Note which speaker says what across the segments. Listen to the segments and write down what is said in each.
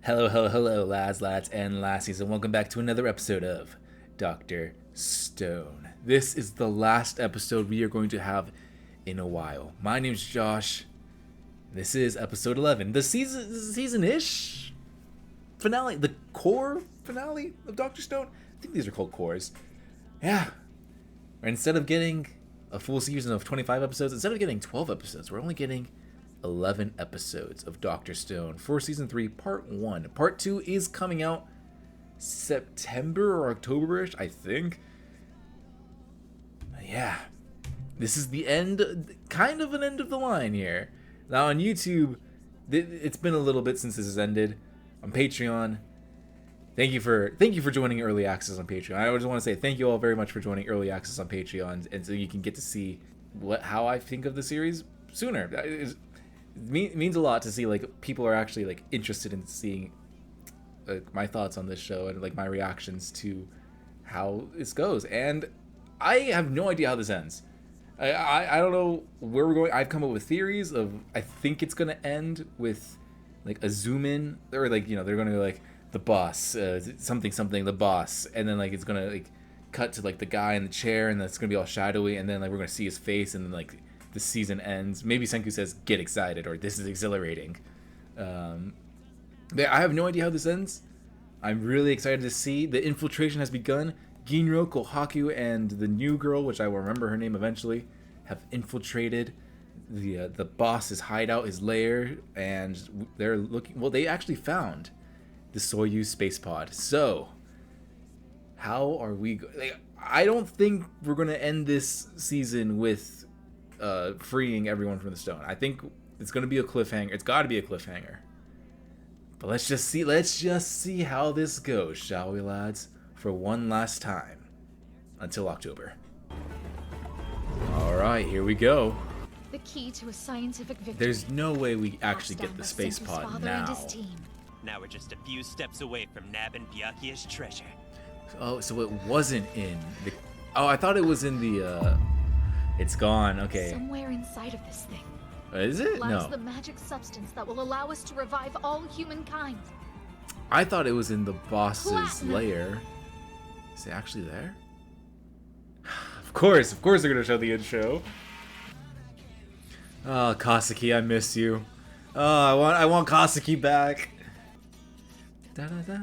Speaker 1: Hello, hello, hello, lads, and lassies, and welcome back to another episode of Dr. Stone. This is the last episode we are going to have in a while. My name's Josh. This is episode 11, the season-ish finale, the core finale of Dr. Stone. I think these are called cores. Yeah. Instead of getting a full season of 25 episodes, instead of getting 12 episodes, we're only getting 11 episodes of Dr. Stone for season 3, part 1. Part 2 is coming out September or October-ish, I think. Yeah. This is the end, kind of an end of the line here. Now on YouTube, it's been a little bit since this has ended. On Patreon, thank you for joining Early Access on Patreon. I just want to say thank you all very much for joining Early Access on Patreon, and so you can get to see how I think of the series sooner. It means a lot to see like people are actually like interested in seeing my thoughts on this show and like my reactions to how this goes. And I have no idea how this ends. I don't know where we're going. I've come up with theories of I think it's gonna end with like a zoom in, or like, you know, they're gonna go like the boss, something the boss, and then like it's gonna like cut to like the guy in the chair, and that's gonna be all shadowy, and then like we're gonna see his face, and then like the season ends. Maybe Senku says get excited, or this is exhilarating. I have no idea how this ends. I'm really excited to see. The infiltration has begun. Ginro, Kohaku, and the new girl, which I will remember her name eventually, have infiltrated the boss's hideout, his lair, and they're looking. Well, they actually found the Soyuz space pod. So, how are we? I don't think we're gonna end this season with freeing everyone from the stone. I think it's gonna be a cliffhanger. It's got to be a cliffhanger. But let's just see how this goes, shall we, lads? For one last time until October. All right, here we go.
Speaker 2: The key to a scientific victory.
Speaker 1: There's no way we actually get the space pod now.
Speaker 3: Now we're just a few steps away from nabbing Byakuya's treasure.
Speaker 1: Oh, so it wasn't in the... Oh, I thought it was in the... It's gone, okay.
Speaker 2: Somewhere inside of this thing.
Speaker 1: Is it?
Speaker 2: Lies
Speaker 1: No.
Speaker 2: the magic substance that will allow us to revive all humankind.
Speaker 1: I thought it was in the boss's
Speaker 2: Platinum.
Speaker 1: lair. Is it actually there? Of course they're gonna show the intro. Oh, Kaseki, I miss you. Oh, I want Kaseki back. Da-da-da.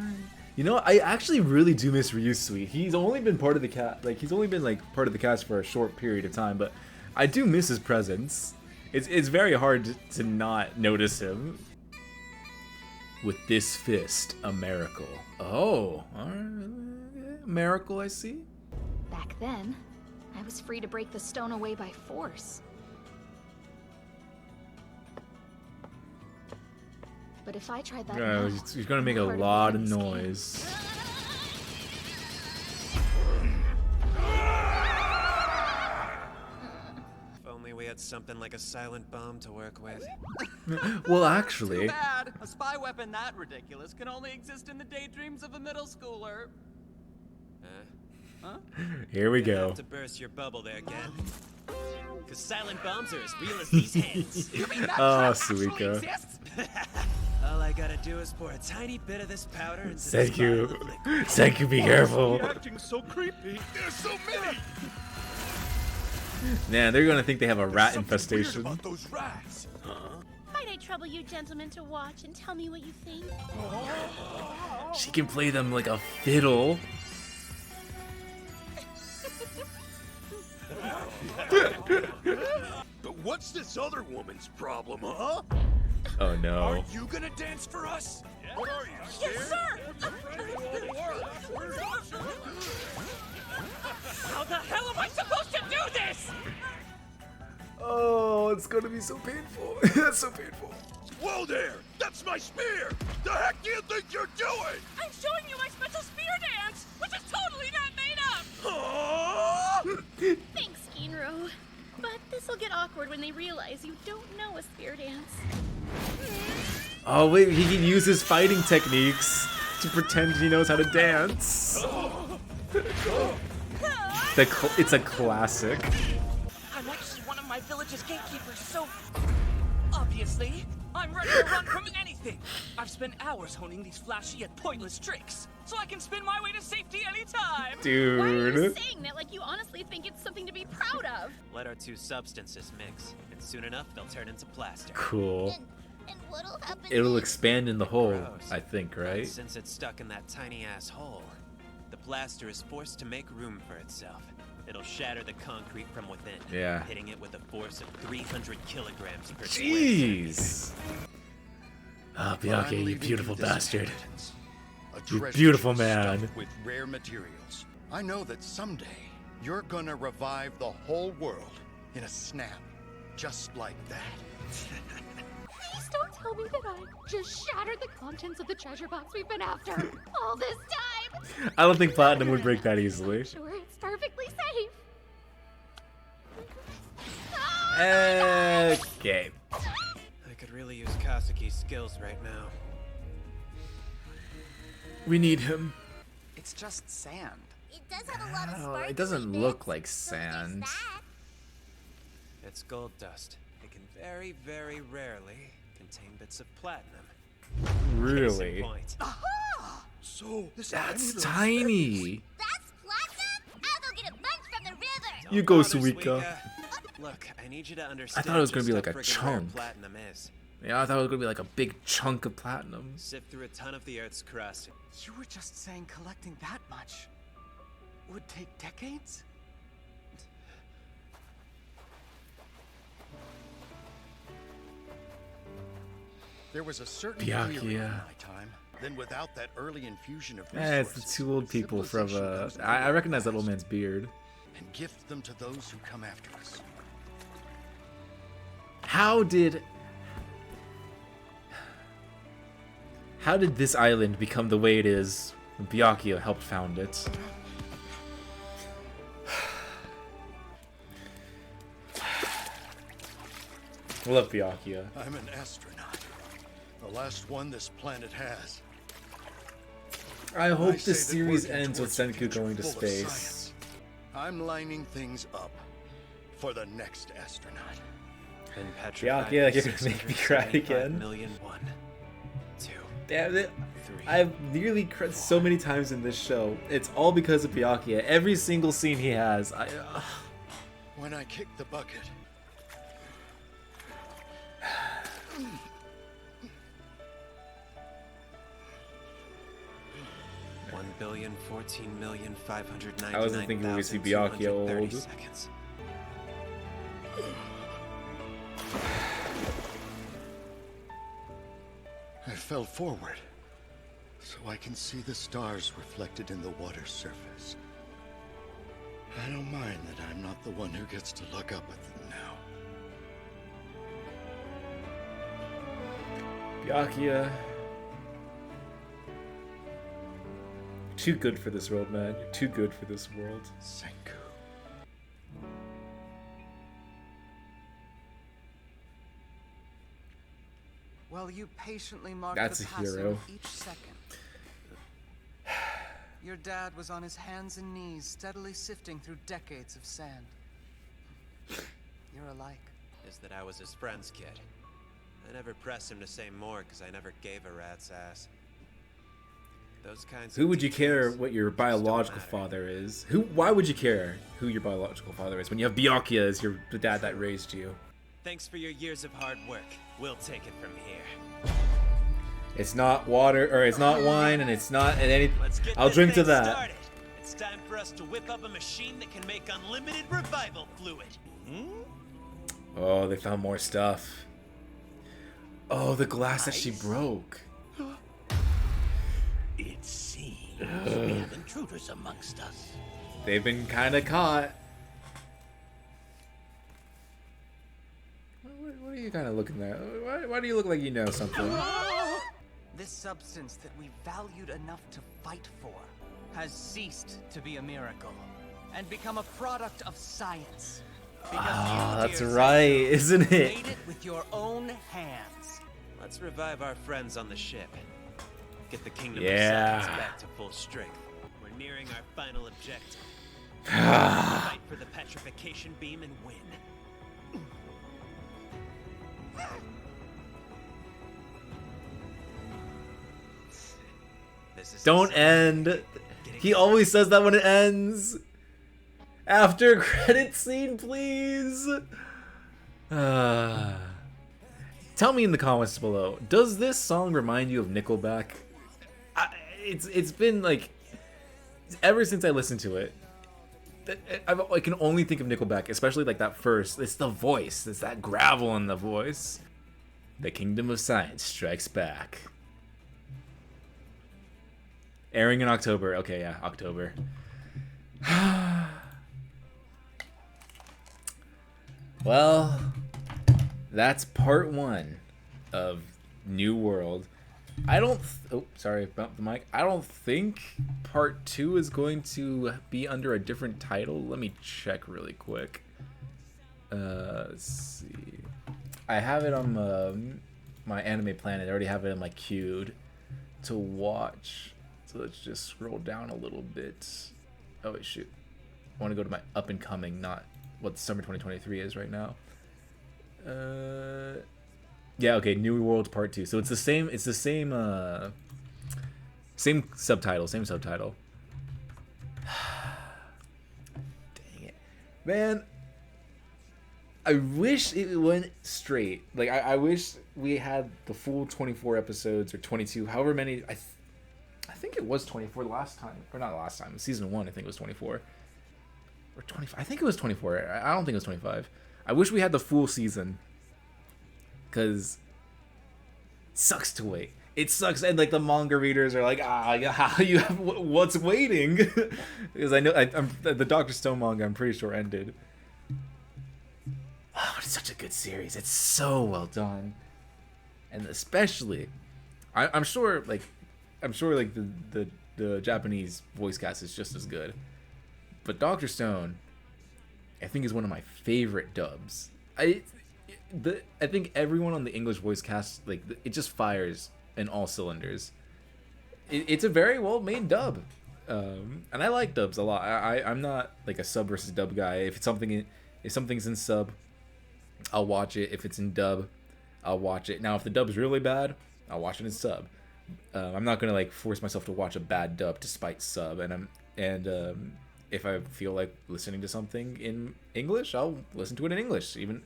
Speaker 1: You know, I actually really do miss Ryusui. He's only been part of the cast, like he's only been like part of the cast for a short period of time, but I do miss his presence. It's very hard to not notice him. With this fist, a miracle. Oh, all right. Miracle, I see.
Speaker 2: Back then, I was free to break the stone away by force. But if I tried that now,
Speaker 1: he's gonna make a lot of noise.
Speaker 3: If only we had something like a silent bomb to work with.
Speaker 1: Well, actually...
Speaker 4: Too bad. A spy weapon that ridiculous can only exist in the daydreams of a middle schooler. Huh?
Speaker 1: Here we go.
Speaker 3: Have to burst your bubble there, Ken. Because silent bombs are as real as these hands.
Speaker 4: You mean that
Speaker 1: Oh,
Speaker 4: crap actually
Speaker 1: Suika.
Speaker 4: exists?
Speaker 3: All I gotta do is pour a tiny bit of this powder into this
Speaker 1: Thank you.
Speaker 3: bottle of liquid.
Speaker 1: Thank you, be careful.
Speaker 5: Acting so creepy. There's so many.
Speaker 1: Man, they're gonna think they have a rat
Speaker 5: Something
Speaker 1: infestation.
Speaker 5: weird about those rats.
Speaker 6: Might I trouble you gentlemen to watch and tell me what you think?
Speaker 1: She can play them like a fiddle.
Speaker 5: But what's this other woman's problem, huh?
Speaker 1: Oh no.
Speaker 5: Are you gonna dance for us? What are you?
Speaker 6: Yes, sir!
Speaker 4: How the hell am I supposed to do this?
Speaker 1: Oh, it's gonna be so painful. That's so painful.
Speaker 5: Whoa there! That's my spear! The heck do you think you're doing?
Speaker 6: I'm showing you my special spear dance, which is totally not made up!
Speaker 5: Huh?
Speaker 6: Thanks, Ginro. But this'll get awkward when they realize you don't know a spear dance.
Speaker 1: Oh wait, he can use his fighting techniques to pretend he knows how to dance. It's a classic.
Speaker 4: I'm actually one of my village's gatekeepers, so... Obviously, I'm ready to run from anything. I've spent hours honing these flashy yet pointless tricks, so I can spin my way to safety anytime.
Speaker 1: Dude.
Speaker 6: Why are you saying that like you honestly think it's something to be proud of?
Speaker 3: Let our two substances mix, and soon enough they'll turn into plaster.
Speaker 1: Cool.
Speaker 6: And what'll happen?
Speaker 1: It'll expand in the hole,
Speaker 3: Gross.
Speaker 1: I think, right?
Speaker 3: Since it's stuck in that tiny ass hole, the plaster is forced to make room for itself. It'll shatter the concrete from within,
Speaker 1: Yeah.
Speaker 3: hitting it with a force of 300 kilograms per square
Speaker 1: Jeez. Ah,
Speaker 5: But I'm
Speaker 1: Bkayuka, you
Speaker 5: leaving
Speaker 1: beautiful
Speaker 5: this
Speaker 1: bastard.
Speaker 5: inheritance, a
Speaker 1: You
Speaker 5: treasure
Speaker 1: beautiful
Speaker 5: chest
Speaker 1: man.
Speaker 5: stuffed with rare materials. I know that someday you're gonna revive the whole world in a snap, just like that.
Speaker 2: Please don't tell me that I just shattered the contents of the treasure box we've been after all this time.
Speaker 1: I don't think Platinum would break that easily.
Speaker 2: Sure, it's perfectly safe.
Speaker 1: Okay.
Speaker 3: I could really use Kazuki's skills right now.
Speaker 1: We need him.
Speaker 4: It's just sand.
Speaker 6: It does have a lot of
Speaker 1: Oh,
Speaker 6: sparkly
Speaker 1: it doesn't
Speaker 6: bits,
Speaker 1: look like
Speaker 6: so there's
Speaker 1: sand.
Speaker 6: that.
Speaker 3: It's gold dust. It can very, very rarely contain bits of platinum. Case in
Speaker 1: Really?
Speaker 3: point.
Speaker 5: So this
Speaker 1: That's
Speaker 5: tiny little
Speaker 1: tiny.
Speaker 6: That's platinum? I'll go get a bunch from the river.
Speaker 3: Don't
Speaker 1: You go,
Speaker 3: bother,
Speaker 1: Suika.
Speaker 3: Suika. Look, I need you to understand.
Speaker 1: it was gonna
Speaker 3: just
Speaker 1: be like
Speaker 3: how
Speaker 1: a
Speaker 3: friggin' rare
Speaker 1: chunk.
Speaker 3: platinum is.
Speaker 1: Yeah, I thought it was gonna be like a big chunk of platinum.
Speaker 3: Sift through a ton of the Earth's crust.
Speaker 4: You were just saying collecting that much would take decades?
Speaker 5: There was a certain
Speaker 1: Byakuya.
Speaker 5: theory in my time. Then without that early infusion of
Speaker 1: Eh, it's the
Speaker 5: resources,
Speaker 1: two old people from
Speaker 5: civilization goes into
Speaker 1: I
Speaker 5: the
Speaker 1: recognize that old
Speaker 5: past
Speaker 1: man's beard.
Speaker 5: and gift them to those who come after us.
Speaker 1: How did this island become the way it is when Byakuya helped found it? I love Byakuya.
Speaker 5: I'm an astronaut, the last one this planet has.
Speaker 1: I
Speaker 5: I
Speaker 1: hope
Speaker 5: say
Speaker 1: this
Speaker 5: that
Speaker 1: series
Speaker 5: working
Speaker 1: ends with
Speaker 5: towards a
Speaker 1: Senku
Speaker 5: future
Speaker 1: going to
Speaker 5: full of
Speaker 1: space.
Speaker 5: science, I'm lining things up for the next astronaut.
Speaker 3: Been petrified
Speaker 1: Yeah,
Speaker 3: for
Speaker 1: you're gonna make me cry
Speaker 3: 675
Speaker 1: again.
Speaker 3: million. 1, 2,
Speaker 1: Damn it.
Speaker 3: 3.
Speaker 1: I've nearly cried so many times in this show. It's all because of Byakuya. Every single scene he has.
Speaker 5: When I kick the bucket,
Speaker 3: 1,014,599,530
Speaker 1: I wasn't thinking we would see Byakuya old.
Speaker 3: seconds.
Speaker 5: I fell forward so I can see the stars reflected in the water surface. I don't mind that I'm not the one who gets to look up at them now.
Speaker 1: Byakuya. Too good for this world, man. You're too good for this world.
Speaker 5: Senku.
Speaker 4: Well, you patiently marked
Speaker 1: That's
Speaker 4: the
Speaker 1: a
Speaker 4: passing
Speaker 1: hero.
Speaker 4: of each second. Your dad was on his hands and knees, steadily sifting through decades of sand. You're alike.
Speaker 3: Is that I was his friend's kid. I never pressed him to say more because I never gave a rat's ass. Those kinds
Speaker 1: Who
Speaker 3: of
Speaker 1: would you care
Speaker 3: details
Speaker 1: what your
Speaker 3: just don't
Speaker 1: biological
Speaker 3: matter.
Speaker 1: father is? Why would you care who your biological father is when you have Byakuya as the dad that raised you?
Speaker 3: Thanks for your years of hard work. We'll take it from here.
Speaker 1: It's not water, or it's not wine, and it's not any.
Speaker 3: Let's get
Speaker 1: I'll
Speaker 3: this
Speaker 1: drink to
Speaker 3: thing
Speaker 1: that.
Speaker 3: started. It's time for us to whip up a machine that can make unlimited revival fluid.
Speaker 1: Oh, they found more stuff. Oh, the glass that she broke.
Speaker 7: It seems we have intruders amongst us.
Speaker 1: They've been kind of caught. What are you kind of looking at? Why do you look like you know something?
Speaker 4: This substance that we valued enough to fight for has ceased to be a miracle and become a product of science. Because
Speaker 1: Ah,
Speaker 4: you,
Speaker 1: that's
Speaker 4: dear
Speaker 1: right,
Speaker 4: Senku,
Speaker 1: isn't it?
Speaker 4: made it with your own hands.
Speaker 3: Let's revive our friends on the ship. Get the kingdom
Speaker 1: Yeah.
Speaker 3: of science back to full strength. We're nearing our final objective. Fight for the petrification beam and win. this is
Speaker 1: Don't end. He always says that when it ends. After credit scene, please. Tell me in the comments below. Does this song remind you of Nickelback? It's been like ever since I listened to it. I can only think of Nickelback, especially like that first. It's the voice. It's that gravel in the voice. The Kingdom of Science Strikes Back. Airing in October. Okay, yeah, October. Well, that's part 1 of New World. I don't... oh, sorry, bumped the mic. I don't think part 2 is going to be under a different title. Let me check really quick. Let's see. I have it on my Anime Planet. I already have it in my queued to watch. So let's just scroll down a little bit. Oh, wait, shoot. I want to go to my up-and-coming, not what summer 2023 is right now. Yeah, okay, New World Part 2. So it's the same same subtitle. Dang it. Man, I wish it went straight. Like I wish we had the full 24 episodes or 22, however many. I think it was 24 last time, or not last time. Season 1, I think it was 24 or 25. I think it was 24. I don't think it was 25. I wish we had the full season, because it sucks to wait. It sucks, and like the manga readers are like, how you have what's waiting? Because I know the Dr. Stone manga, I'm pretty sure ended. Oh, it's such a good series. It's so well done, and especially, I'm sure like the Japanese voice cast is just as good, but Dr. Stone, I think, is one of my favorite dubs. I think everyone on the English voice cast, like, it just fires in all cylinders. It's a very well made dub, and I like dubs a lot. I'm not like a sub versus dub guy. If something's in sub, I'll watch it. If it's in dub, I'll watch it. Now, if the dub's really bad, I'll watch it in sub. I'm not gonna like force myself to watch a bad dub despite sub, and if I feel like listening to something in English, I'll listen to it in English. Even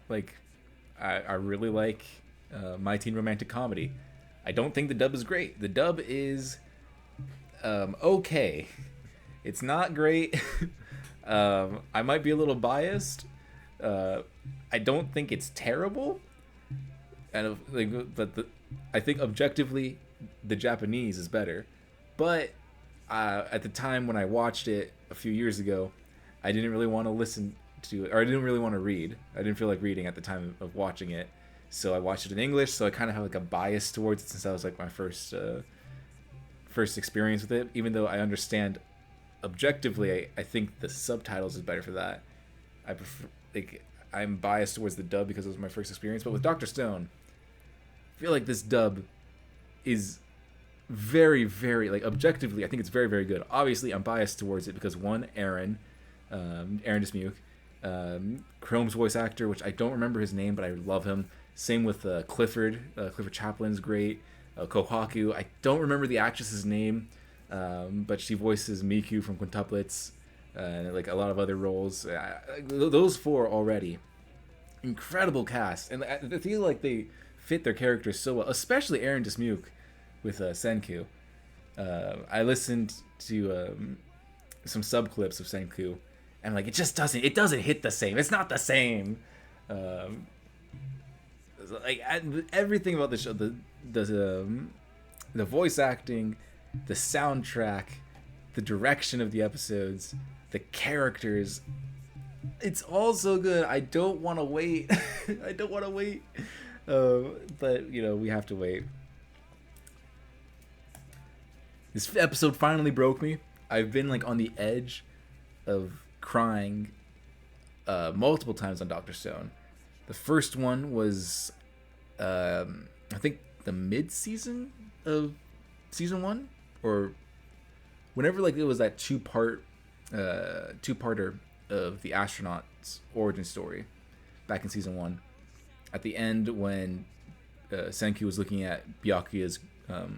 Speaker 1: like I really like My Teen Romantic Comedy. I don't think the dub is great. The dub is okay. It's not great. I might be a little biased. I don't think it's terrible. And I think objectively the Japanese is better. But at the time when I watched it a few years ago, I didn't really want to listen to it, or I didn't really want to read. I didn't feel like reading at the time of watching it, so I watched it in English. So I kind of have like a bias towards it, since that was like my first experience with it. Even though I understand objectively, I think the subtitles is better for that. I prefer, like, I'm biased towards the dub because it was my first experience. But with Dr. Stone, I feel like this dub is very, very, like, objectively, I think it's very, very good. Obviously, I'm biased towards it because, one, Aaron Dismuke, Chrome's voice actor, which I don't remember his name, but I love him. Same with Clifford. Clifford Chaplin's great. Kohaku, I don't remember the actress's name, but she voices Miku from Quintuplets, and like a lot of other roles. Those four already, incredible cast, and I feel like they fit their characters so well, especially Aaron Dismuke with Senku. I listened to some sub clips of Senku, and like it doesn't hit the same. It's not the same. Like everything about the show, the voice acting, the soundtrack, the direction of the episodes, the characters, it's all so good. I don't want to wait. I don't want to wait. But you know, we have to wait. This episode finally broke me. I've been like on the edge of crying multiple times on Dr. Stone. The first one was I think the mid-season of season 1, or whenever like it was that two-parter of the astronaut's origin story back in season 1. At the end, when Senku was looking at Byakuya's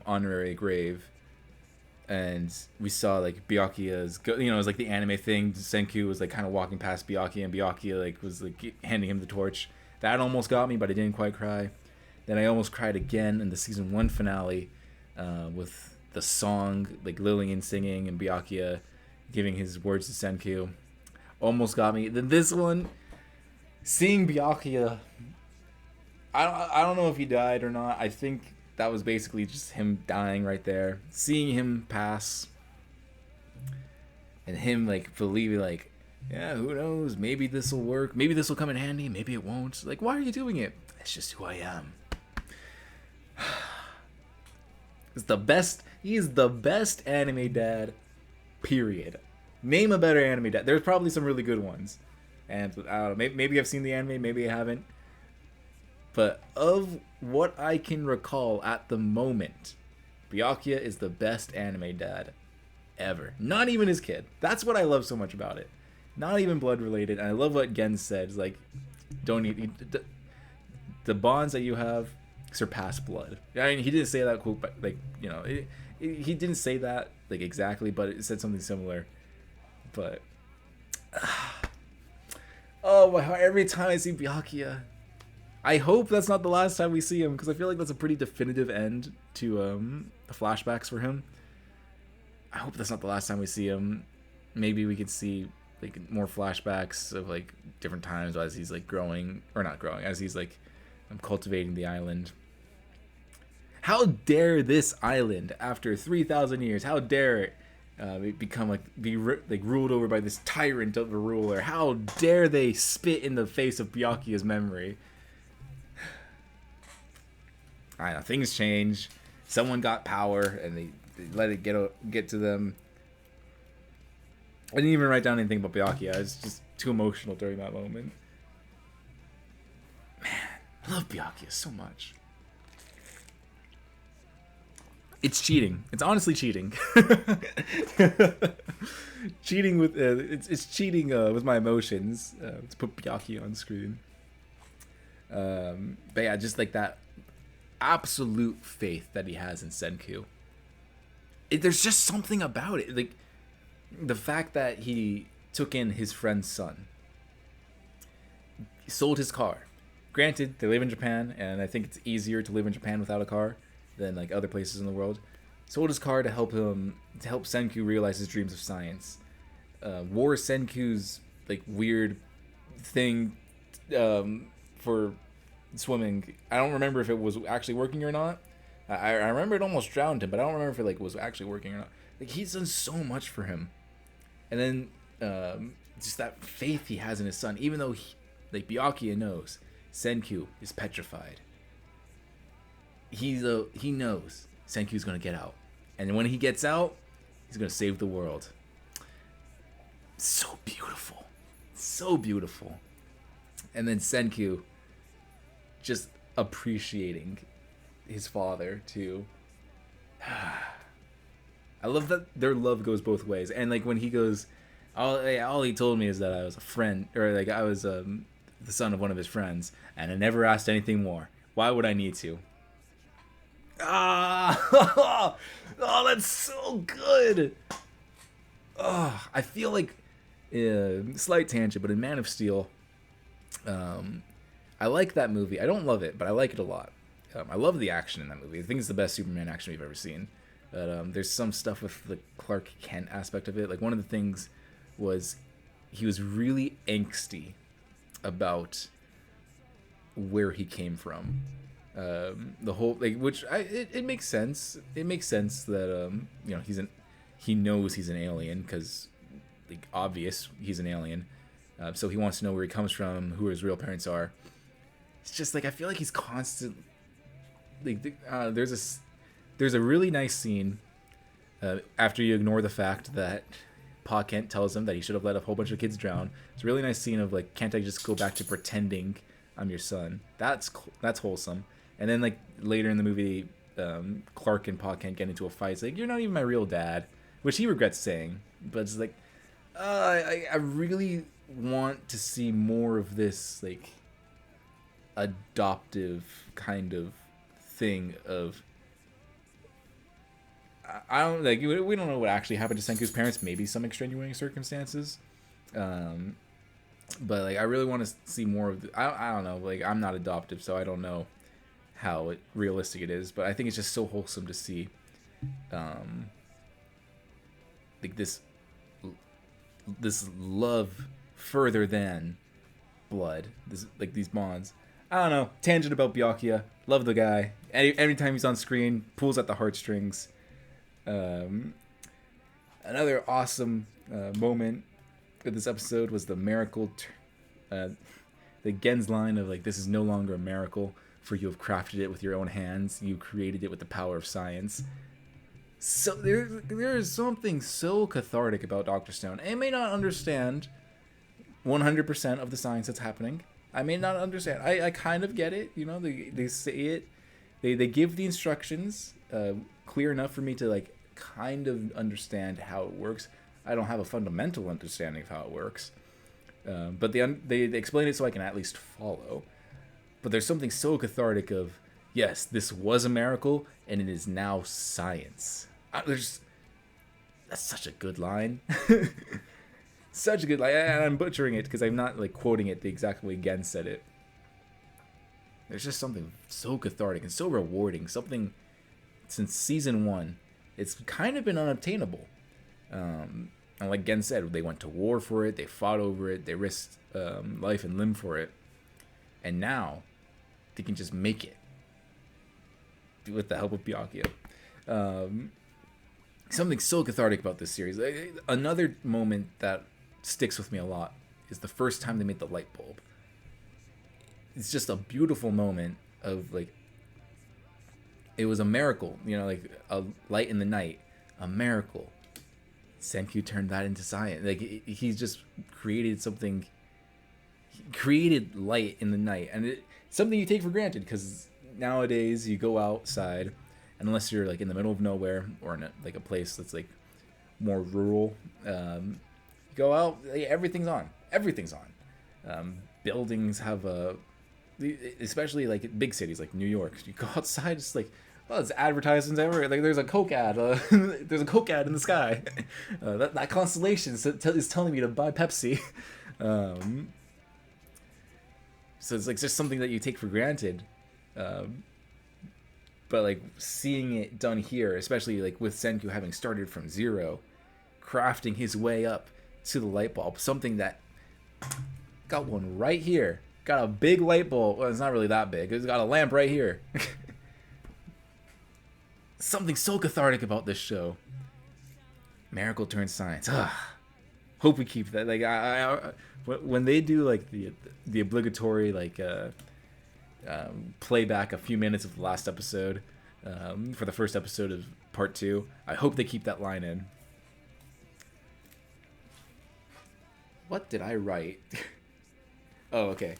Speaker 1: honorary grave, and we saw like Byakuya's, you know, it was like the anime thing. Senku was like kind of walking past Byakuya, and Byakuya like was like handing him the torch. That almost got me, but I didn't quite cry. Then I almost cried again in the season 1 finale with the song, like Lillian singing and Byakuya giving his words to Senku. Almost got me. Then this one, seeing Byakuya, I don't know if he died or not. I think that was basically just him dying right there. Seeing him pass and him like believing like, yeah, who knows? Maybe this will work. Maybe this will come in handy. Maybe it won't. Like, why are you doing it? It's just who I am. It's the best. He's the best anime dad, period. Name a better anime dad. There's probably some really good ones. And I don't know, maybe I've seen the anime, maybe I haven't. But of what I can recall at the moment, Byakuya is the best anime dad ever. Not even his kid. That's what I love so much about it. Not even blood related. And I love what Gen said. It's like, don't need the bonds that you have surpass blood. I mean, he didn't say that quote, but like, you know, he didn't say that like exactly, but it said something similar. But oh my heart! Every time I see Byakuya, I hope that's not the last time we see him, because I feel like that's a pretty definitive end to the flashbacks for him. I hope that's not the last time we see him. Maybe we could see like more flashbacks of like different times as he's like growing, or not growing, as he's like cultivating the island. How dare this island, after 3,000 years, how dare it become like ruled over by this tyrant of a ruler? How dare they spit in the face of Byakuya's memory? I know, things change. Someone got power and they let it get to them. I didn't even write down anything about Byakuya. I was just too emotional during that moment. Man, I love Byakuya so much. It's cheating. It's honestly cheating. Cheating with it's cheating with my emotions to put Byakuya on screen. But yeah, just like that absolute faith that he has in Senku. There's just something about it, like the fact that he took in his friend's son. He sold his car. Granted, they live in Japan, and I think it's easier to live in Japan without a car than like other places in the world. Sold his car to help Senku realize his dreams of science. Wore Senku's like weird thing for swimming. I don't remember if it was actually working or not. I remember it almost drowned him, but I don't remember if it like was actually working or not. Like, he's done so much for him, and then just that faith he has in his son, even though Byakuya knows Senku is petrified. He knows Senku's gonna get out, and when he gets out, he's gonna save the world. So beautiful, so beautiful. And then Senku just appreciating his father too. I love that their love goes both ways. And like when he goes, all he told me is that I was a friend, or like I was the son of one of his friends, and I never asked anything more. Why would I need to? Oh, that's so good. Oh, I feel like slight tangent, but in Man of Steel, I like that movie. I don't love it, but I like it a lot. I love the action in that movie. I think it's the best Superman action we've ever seen. But there's some stuff with the Clark Kent aspect of it. Like, one of the things was he was really angsty about where he came from. The whole, like, which it makes sense. It makes sense that you know, he knows he's an alien, because like obvious he's an alien. So he wants to know where he comes from, who his real parents are. It's just like, I feel like he's constant. Like, there's a really nice scene after you ignore the fact that Pa Kent tells him that he should have let a whole bunch of kids drown. It's a really nice scene of like, can't I just go back to pretending I'm your son? That's wholesome. And then like later in the movie, Clark and Pa Kent get into a fight. It's like, you're not even my real dad, which he regrets saying. But it's like, I really want to see more of this like adoptive kind of thing of I don't like. We don't know what actually happened to Senku's parents. Maybe some extenuating circumstances. But like, I really want to see more of. I don't know. Like, I'm not adoptive, so I don't know how realistic it is. But I think it's just so wholesome to see, like this love further than blood. This like these bonds. I don't know. Tangent about Byakuya. Love the guy. Every time he's on screen, pulls at the heartstrings. Another awesome moment of this episode was the miracle, the Gen's line of like, "This is no longer a miracle, for you have crafted it with your own hands. You created it with the power of science." So there is something so cathartic about Dr. Stone. I may not understand 100% of the science that's happening. I may not understand. I kind of get it. You know, they say it. They give the instructions clear enough for me to like kind of understand how it works. I don't have a fundamental understanding of how it works, but they explain it so I can at least follow. But there's something so cathartic of, yes, this was a miracle and it is now science. That's such a good line. Such a good line. And I'm butchering it because I'm not like quoting it the exact way Gen said it. There's just something so cathartic and so rewarding. Something since season 1, it's kind of been unobtainable. And like Gen said, they went to war for it. They fought over it. They risked life and limb for it. And now they can just make it with the help of Byakuya. Something so cathartic about this series. Another moment that sticks with me a lot is the first time they made the light bulb. It's just a beautiful moment of like, it was a miracle, you know, like a light in the night, a miracle. Senku turned that into science. Like, he's just created something. He created light in the night, and it's something you take for granted because nowadays you go outside, and unless you're like in the middle of nowhere or in like a place that's like more rural, you go out, like, everything's on. Everything's on. Buildings have especially like big cities like New York. You go outside, it's like, oh, there's advertisements everywhere. Like, there's a Coke ad. There's a Coke ad in the sky. That constellation is telling me to buy Pepsi. So it's like just something that you take for granted. But like seeing it done here, especially like with Senku having started from zero, crafting his way up to the light bulb, something that got one right here. Got a big light bulb. Well, it's not really that big. It's got a lamp right here. Something so cathartic about this show. Miracle turns science. Hope we keep that. Like, when they do like the obligatory like play back a few minutes of the last episode for the first episode of part 2, I hope they keep that line in. What did I write? Oh, okay.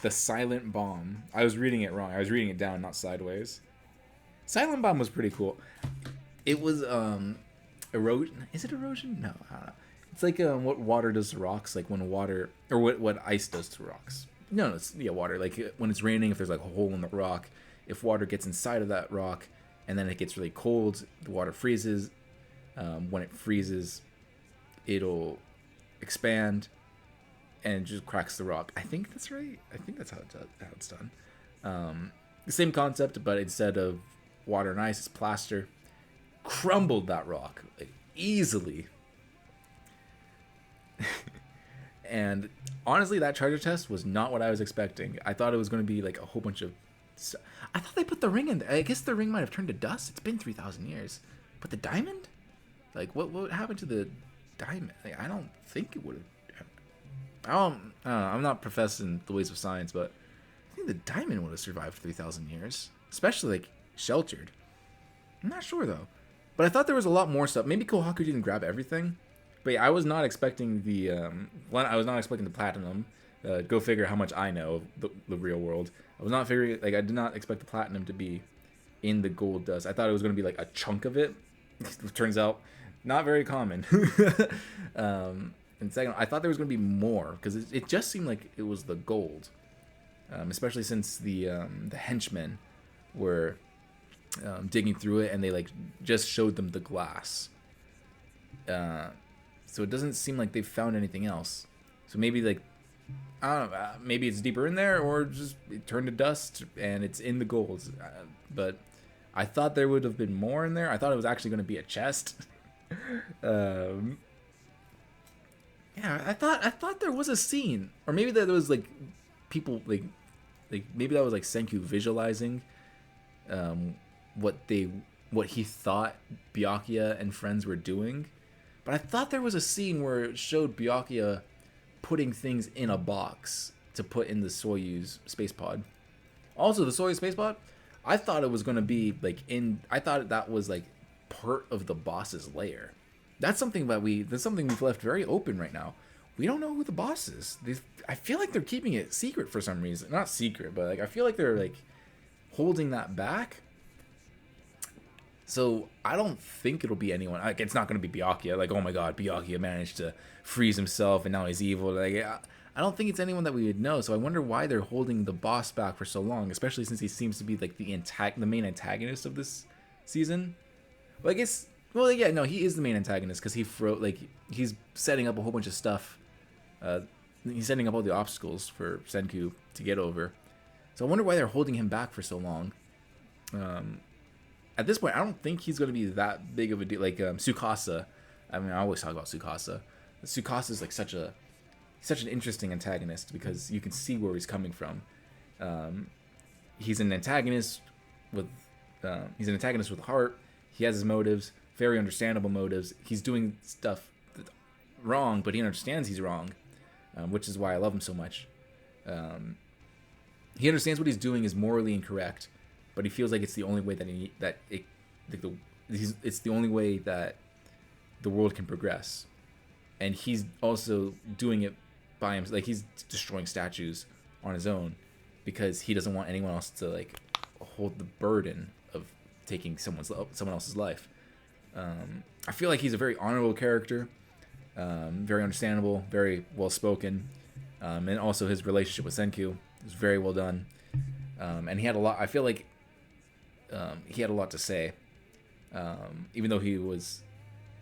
Speaker 1: The silent bomb. I was reading it wrong. I was reading it down, not sideways. Silent bomb was pretty cool. It was erosion. Is it erosion? No, I don't know. It's like what water does to rocks, like when water, or what ice does to rocks. No, it's water. Like when it's raining, if there's like a hole in the rock, if water gets inside of that rock, and then it gets really cold, the water freezes. When it freezes, it'll expand and just cracks the rock. I think that's right. I think that's how it's done. The same concept, but instead of water and ice, it's plaster. Crumbled that rock like, easily. And honestly, that treasure chest was not what I was expecting. I thought it was going to be like a whole bunch of... I thought they put the ring in there. I guess the ring might have turned to dust. It's been 3,000 years. But the diamond? Like, what happened to the diamond? Like, I don't think it would have... I'm not professing the ways of science, but I think the diamond would have survived 3,000 years. Especially, like, sheltered. I'm not sure, though. But I thought there was a lot more stuff. Maybe Kohaku didn't grab everything. But yeah, I was not expecting the... I was not expecting the platinum. Go figure how much I know of the real world. I was not figuring... Like, I did not expect the platinum to be in the gold dust. I thought it was going to be, like, a chunk of it. It turns out, not very common. And second, I thought there was going to be more. Because it just seemed like it was the gold. Especially since the henchmen were digging through it, and they like just showed them the glass. So it doesn't seem like they've found anything else. So maybe like, I don't know, maybe it's deeper in there, or just it turned to dust and it's in the gold. But I thought there would have been more in there. I thought it was actually going to be a chest. Yeah, I thought there was a scene, or maybe that was like people like maybe that was like Senku visualizing what he thought Byakuya and friends were doing. But I thought there was a scene where it showed Byakuya putting things in a box to put in the Soyuz space pod. Also, the Soyuz space pod, I thought it was going to be like I thought that was like part of the boss's lair. That's something we've left very open right now. We don't know who the boss is. I feel like they're keeping it secret for some reason. Not secret, but like I feel like they're like holding that back. So I don't think it'll be anyone. Like, it's not going to be Byakuya. Like, oh my god, Byakuya managed to freeze himself and now he's evil. Like, I don't think it's anyone that we would know. So I wonder why they're holding the boss back for so long, especially since he seems to be like the main antagonist of this season. Well, I guess. Well, yeah, no, he is the main antagonist because he's setting up a whole bunch of stuff. He's setting up all the obstacles for Senku to get over. So I wonder why they're holding him back for so long. At this point, I don't think he's going to be that big of a deal. Like Tsukasa, I mean, I always talk about Tsukasa. Tsukasa is like such an interesting antagonist because you can see where he's coming from. He's an antagonist with heart. He has his motives, very understandable motives. He's doing stuff wrong, but he understands he's wrong, which is why I love him so much. He understands what he's doing is morally incorrect, but he feels like it's the only way it's the only way that the world can progress. And he's also doing it by himself. Like, he's destroying statues on his own because he doesn't want anyone else to like hold the burden of taking someone else's life. I feel like he's a very honorable character, very understandable, very well spoken, and also his relationship with Senku is very well done. And he had a lot. I feel like he had a lot to say, even though he was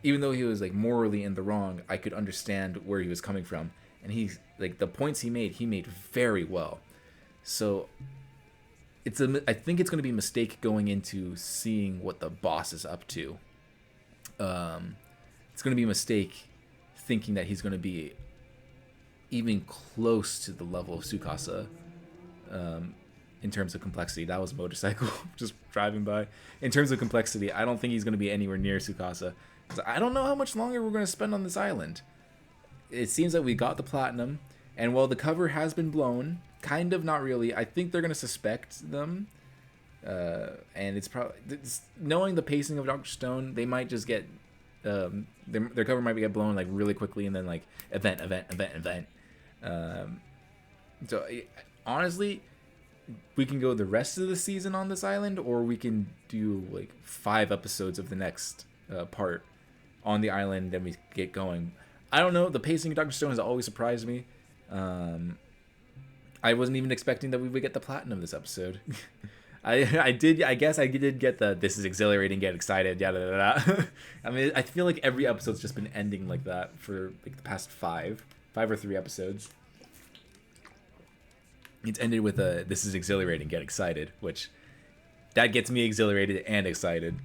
Speaker 1: like morally in the wrong. I could understand where he was coming from, and he's like the points he made very well. So I think it's going to be a mistake going into seeing what the boss is up to. It's going to be a mistake thinking that he's going to be even close to the level of Tsukasa in terms of complexity. That was a motorcycle just driving by. In terms of complexity, I don't think he's going to be anywhere near Tsukasa. I don't know how much longer we're going to spend on this island. It seems like we got the platinum, and while the cover has been blown, kind of, not really, I think they're going to suspect them. And it's probably, knowing the pacing of Dr. Stone, they might just get their cover might get blown like really quickly, and then like event. So honestly, we can go the rest of the season on this island, or we can do like 5 episodes of the next part on the island, then we get going. I don't know. The pacing of Dr. Stone has always surprised me. I wasn't even expecting that we would get the platinum this episode. I guess I did get the "this is exhilarating, get excited," yada yada. I mean, I feel like every episode's just been ending like that for like the past 5 or 3 episodes. It's ended with a "this is exhilarating, get excited," which that gets me exhilarated and excited.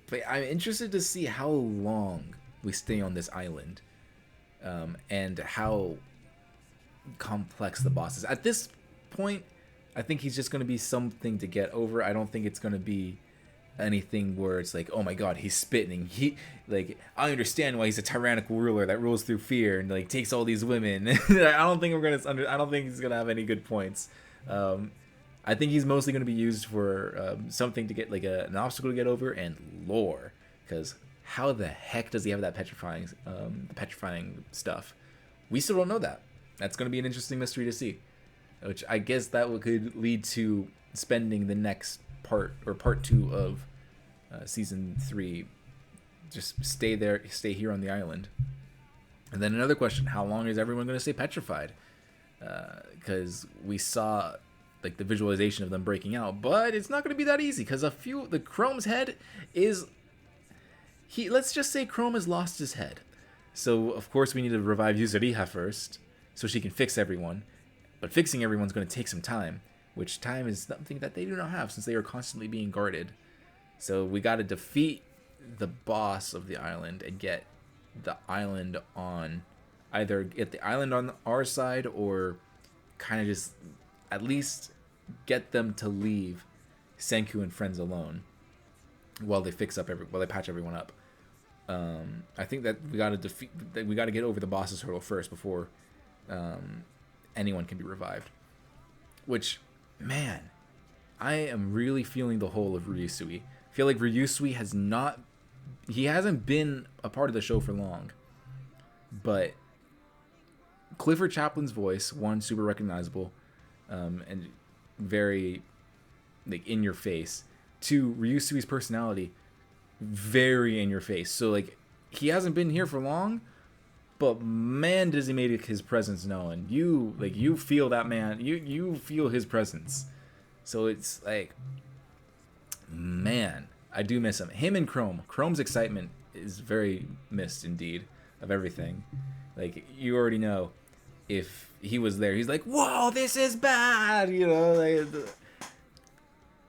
Speaker 1: But I'm interested to see how long we stay on this island, and how complex the boss is. At this point, I think he's just going to be something to get over. I don't think it's going to be anything where it's like, oh my god, he's spitting. I understand why he's a tyrannical ruler that rules through fear and like takes all these women. I don't think he's going to have any good points. I think he's mostly going to be used for something to get like an obstacle to get over, and lore, because how the heck does he have that petrifying stuff? We still don't know that. That's going to be an interesting mystery to see, which I guess that could lead to spending the next part, or part 2 of season 3, just stay here on the island. And then another question: how long is everyone going to stay petrified? Because we saw like the visualization of them breaking out, but it's not going to be that easy because the Chrome's head is let's just say Chrome has lost his head. So of course we need to revive Yuzuriha first so she can fix everyone, but fixing everyone's going to take some time, which time is something that they do not have since they are constantly being guarded. So we got to defeat the boss of the island and get the island on either get the island on our side or kind of just at least get them to leave Senku and friends alone while they patch everyone up. I think that we got to get over the boss's hurdle first before anyone can be revived. Which, man, I am really feeling the whole of Ryusui. I feel like Ryusui hasn't been a part of the show for long, but Clifford Chaplin's voice, one, super recognizable, and very like in your face. Two, Ryusui's personality, very in your face. So like he hasn't been here for long, but man, does he make his presence known. You feel that man. You feel his presence. So it's like, man, I do miss him. Him and Chrome. Chrome's excitement is very missed indeed of everything. Like you already know, if he was there, he's like, "Whoa, this is bad," you know. Like,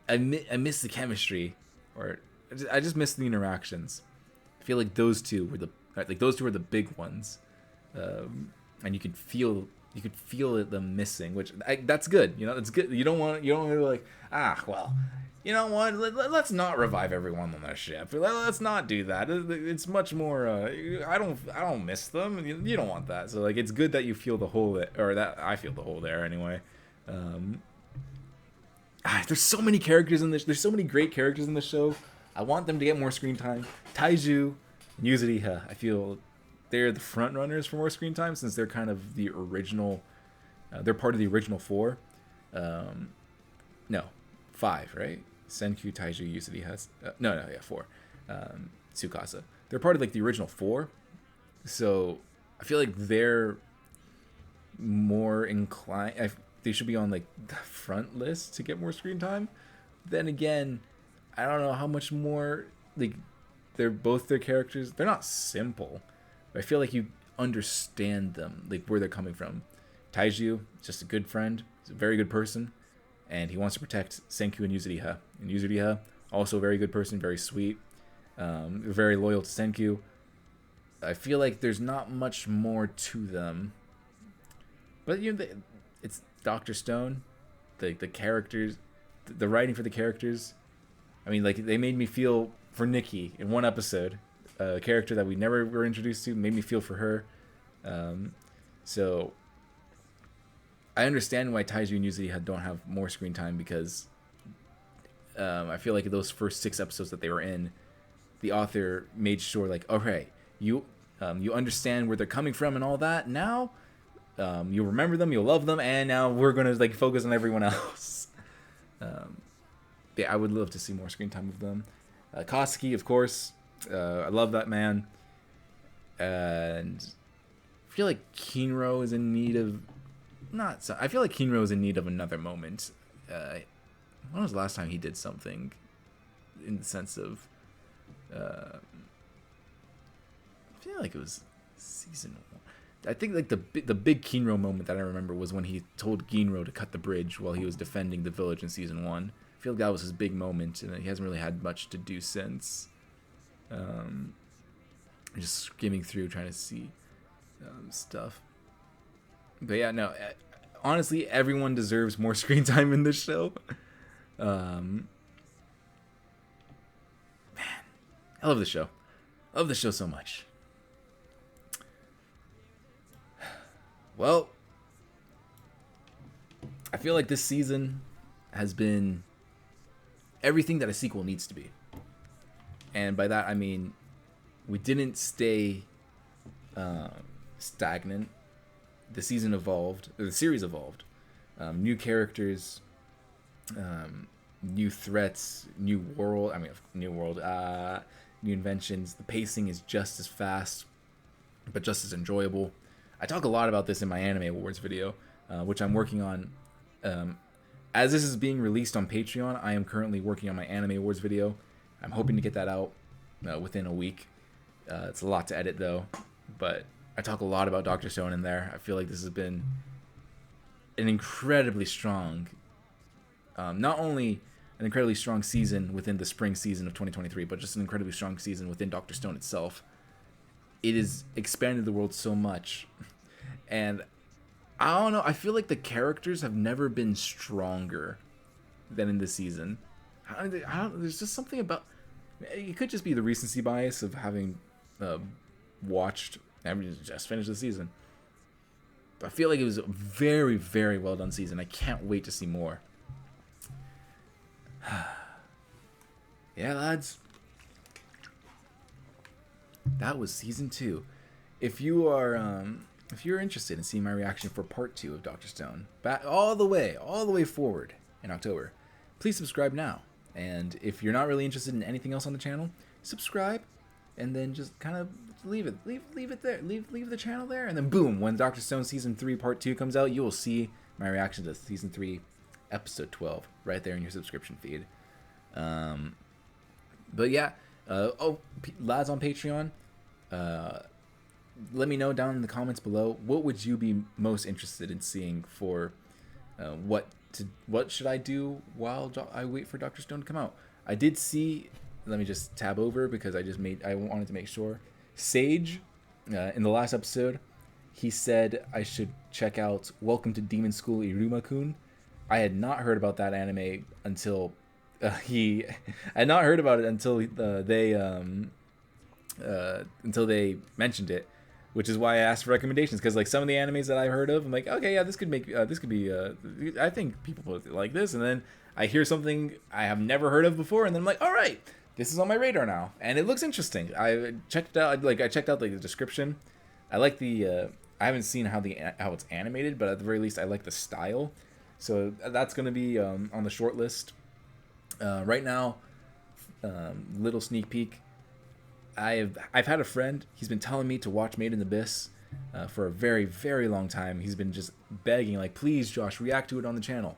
Speaker 1: I miss the chemistry, or I just miss the interactions. I feel like those two were the big ones, and you could feel them missing, which that's good. You know, it's good. You don't want to like, well, you know what? Let's not revive everyone on that ship. Let's not do that. It's much more. I don't miss them. You don't want that. So like, it's good that you feel the hole or that I feel the hole there anyway. There's so many characters in this. There's so many great characters in the show. I want them to get more screen time. Taiju and Yuzuriha, I feel they're the front runners for more screen time since they're kind of the original. They're part of the original four. No, 5, right? Senku, Taiju, Yuzuriha. Four. Tsukasa. They're part of like the original 4. So I feel like they're more inclined. They should be on like the front list to get more screen time. Then again, I don't know how much more like their characters. They're not simple, but I feel like you understand them, like where they're coming from. Taiju, just a good friend. He's a very good person, and he wants to protect Senku and Yuzuriha. And Yuzuriha, also a very good person, very sweet, very loyal to Senku. I feel like there's not much more to them, but you know, it's Dr. Stone, the characters, the writing for the characters. I mean, like they made me feel for Nikki in one episode, a character that we never were introduced to, made me feel for her. So I understand why Taiju and Yuzuriha don't have more screen time because I feel like those first 6 episodes that they were in, the author made sure like, okay, you understand where they're coming from and all that. Now you'll remember them, you'll love them, and now we're gonna like focus on everyone else. Yeah, I would love to see more screen time of them. Kosuke, of course, I love that man, and I feel like Kinro is in need of I feel like Kinro is in need of another moment. When was the last time he did something in the sense of? I feel like it was season 1. I think like the big Kinro moment that I remember was when he told Ginro to cut the bridge while he was defending the village in season 1. I feel like that was his big moment, and he hasn't really had much to do since. Just skimming through trying to see stuff. But yeah, no. Honestly, everyone deserves more screen time in this show. Man, I love the show. I love the show so much. Well, I feel like this season has been everything that a sequel needs to be. And by that, I mean, we didn't stay stagnant. The season evolved, or the series evolved. New characters, new threats, new world, new inventions. The pacing is just as fast, but just as enjoyable. I talk a lot about this in my Anime Awards video, which I'm working on As this is being released on Patreon, I am currently working on my Anime Awards video. I'm hoping to get that out within a week. It's a lot to edit though, but I talk a lot about Dr. Stone in there. I feel like this has been an incredibly strong, not only an incredibly strong season within the spring season of 2023, but just an incredibly strong season within Dr. Stone itself. It has expanded the world so much, and I don't know, I feel like the characters have never been stronger than in this season. There's just something about, it could just be the recency bias of having just finished the season. But I feel like it was a very, very well done season. I can't wait to see more. Yeah, lads. That was season 2. If you're interested in seeing my reaction for part 2 of Dr. Stone, back all the way forward in October, please subscribe now. And if you're not really interested in anything else on the channel, subscribe, and then just kind of leave it there, leave the channel there, and then boom, when Dr. Stone season 3 part 2 comes out, you will see my reaction to season 3 episode 12 right there in your subscription feed. But yeah, lads on Patreon, let me know down in the comments below, what would you be most interested in seeing for what should I do while I wait for Dr. Stone to come out. I did see, let me just tab over because I wanted to make sure. Sage, in the last episode, he said I should check out Welcome to Demon School Iruma-kun. I had not heard about that anime until I had not heard about it until they mentioned it, which is why I asked for recommendations, because like some of the animes that I've heard of, I'm like, okay, yeah, this could be I think people would like this, and then I hear something I have never heard of before, and then I'm like, all right, this is on my radar now, and it looks interesting. I checked out the description. I like I haven't seen how it's animated, but at the very least I like the style, so that's gonna be on the short list. Right now, little sneak peek. I've had a friend, he's been telling me to watch Made in Abyss for a very, very long time. He's been just begging, like, please, Josh, react to it on the channel.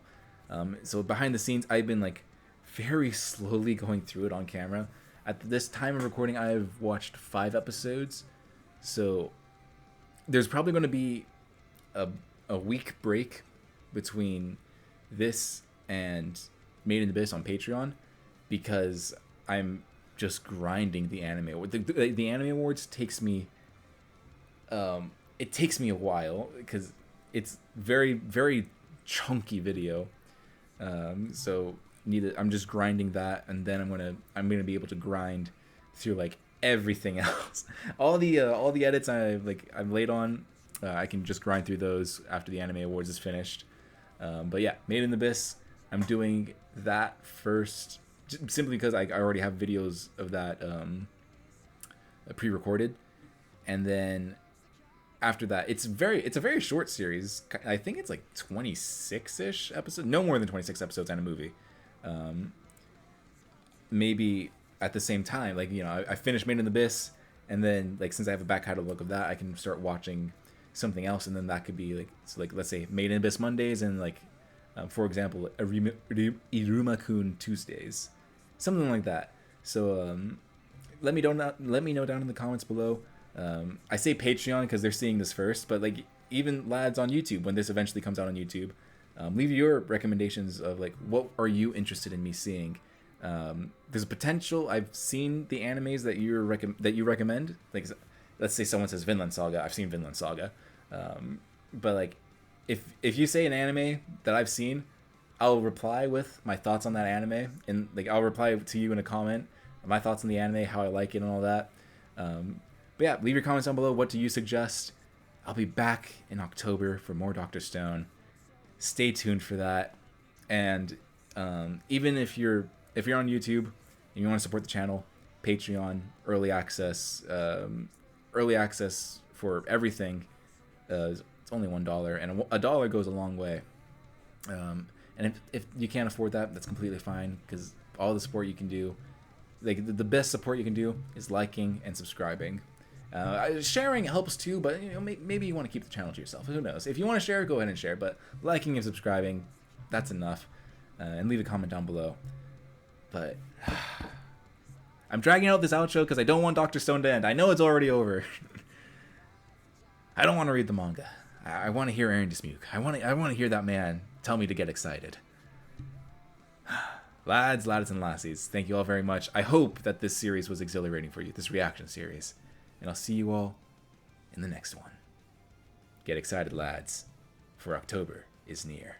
Speaker 1: So behind the scenes, I've been like very slowly going through it on camera. At this time of recording, I've watched 5 episodes. So there's probably going to be a week break between this and Made in Abyss on Patreon, because I'm just grinding the anime. The Anime Awards takes me it takes me a while because it's very, very chunky video. So I'm just grinding that, and then I'm gonna be able to grind through like everything else. all the edits I've laid on, I can just grind through those after the Anime Awards is finished. But yeah, Made in Abyss, I'm doing that first, simply because I already have videos of that pre-recorded, and then after that, it's a very short series. I think it's like 26-ish episodes, no more than 26 episodes and a movie. Maybe at the same time, like, you know, I finished Made in Abyss, and then like since I have a back catalog of that, I can start watching something else, and then that could be like, so like let's say Made in Abyss Mondays, and like for example, Iruma-kun Tuesdays, something like that. So let me know down in the comments below. I say Patreon because they're seeing this first, but like even lads on YouTube, when this eventually comes out on YouTube, leave your recommendations of like, what are you interested in me seeing. There's a potential. I've seen the animes that you recommend. Like, let's say someone says Vinland Saga. I've seen Vinland Saga, but like, if you say an anime that I've seen, I'll reply with my thoughts on that anime, and like I'll reply to you in a comment, my thoughts on the anime, how I like it, and all that. But yeah, leave your comments down below. What do you suggest? I'll be back in October for more Dr. Stone. Stay tuned for that. And even if you're on YouTube and you want to support the channel, Patreon, early access for everything. It's only $1, and a dollar goes a long way. And if you can't afford that, that's completely fine, because all the support you can do, like the best support you can do, is liking and subscribing. Sharing helps too, but you know, maybe you want to keep the channel to yourself. Who knows? If you want to share, go ahead and share. But liking and subscribing, that's enough. and leave a comment down below. But I'm dragging out this outro because I don't want Dr. Stone to end. I know it's already over. I don't want to read the manga. I want to hear Aaron Dismuke. I want to hear that man tell me to get excited. Lads, and lassies, thank you all very much. I hope that this series was exhilarating for you, this reaction series. And I'll see you all in the next one. Get excited, lads, for October is near.